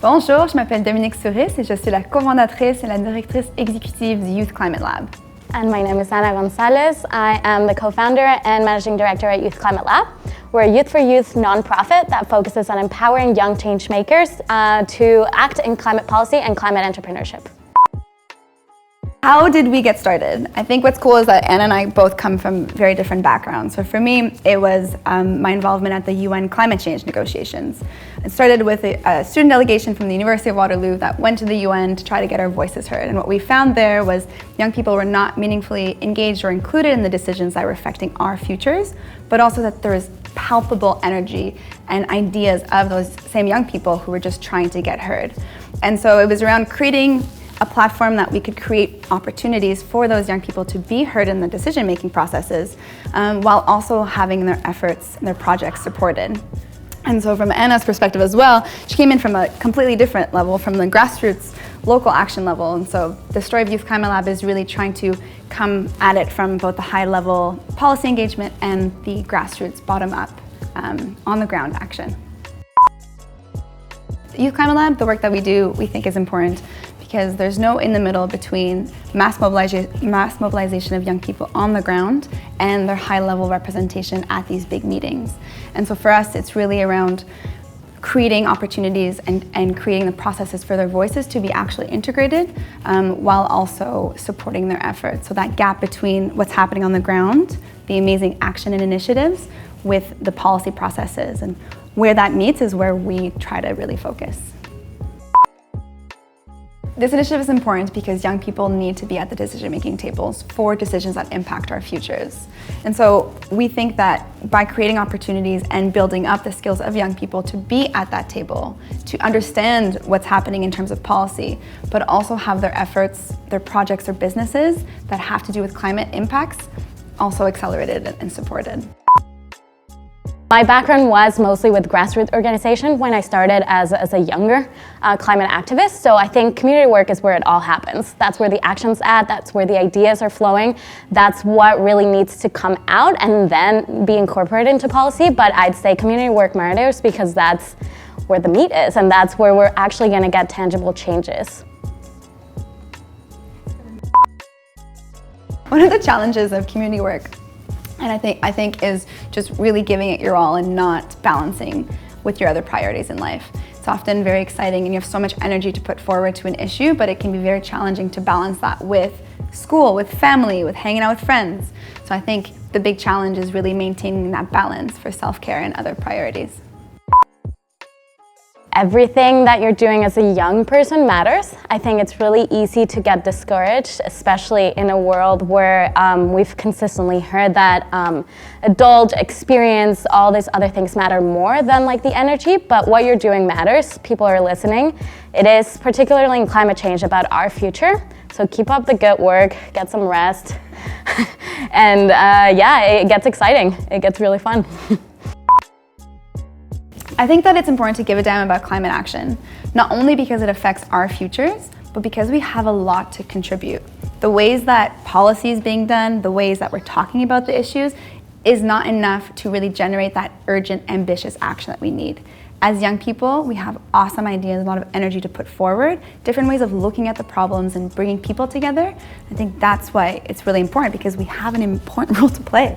Bonjour, je m'appelle Dominique Souris et je suis la cofondatrice et la directrice exécutive du Youth Climate Lab. And my name is Gonzalez. I am the co-founder and managing director at Youth Climate Lab. We're a youth for youth nonprofit that focuses on empowering young change makers to act in climate policy and climate entrepreneurship. How did we get started? I think what's cool is that Anna and I both come from very different backgrounds. So for me, it was my involvement at the UN climate change negotiations. It started with a student delegation from the University of Waterloo that went to the UN to try to get our voices heard. And what we found there was young people were not meaningfully engaged or included in the decisions that were affecting our futures, but also that there was palpable energy and ideas of those same young people who were just trying to get heard. And so it was around creating a platform that we could create opportunities for those young people to be heard in the decision-making processes while also having their efforts and their projects supported. And so from Anna's perspective as well, she came in from a completely different level, from the grassroots local action level. And so the story of Youth Climate Lab is really trying to come at it from both the high-level policy engagement and the grassroots bottom-up on the ground action. Youth Climate Lab, the work that we do, we think is important because there's no in the middle between mass mobilization of young people on the ground and their high-level representation at these big meetings. And so for us, it's really around creating opportunities and creating the processes for their voices to be actually integrated while also supporting their efforts. So that gap between what's happening on the ground, the amazing action and initiatives, with the policy processes. And where that meets is where we try to really focus. This initiative is important because young people need to be at the decision-making tables for decisions that impact our futures. And so we think that by creating opportunities and building up the skills of young people to be at that table, to understand what's happening in terms of policy, but also have their efforts, their projects or businesses that have to do with climate impacts also accelerated and supported. My background was mostly with grassroots organization when I started as a younger climate activist. So I think community work is where it all happens. That's where the action's at, that's where the ideas are flowing. That's what really needs to come out and then be incorporated into policy. But I'd say community work matters because that's where the meat is and that's where we're actually going to get tangible changes. One of the challenges of community work, and I think is just really giving it your all and not balancing with your other priorities in life. It's often very exciting and you have so much energy to put forward to an issue, but it can be very challenging to balance that with school, with family, with hanging out with friends. So I think the big challenge is really maintaining that balance for self-care and other priorities. Everything that you're doing as a young person matters. I think it's really easy to get discouraged, especially in a world where we've consistently heard that adult experience, all these other things matter more than like the energy, but what you're doing matters. People are listening. It is, particularly in climate change, about our future. So keep up the good work, get some rest, and yeah, it gets exciting. It gets really fun. I think that it's important to give a damn about climate action, not only because it affects our futures, but because we have a lot to contribute. The ways that policy is being done, the ways that we're talking about the issues, is not enough to really generate that urgent, ambitious action that we need. As young people, we have awesome ideas, a lot of energy to put forward, different ways of looking at the problems and bringing people together. I think that's why it's really important because we have an important role to play.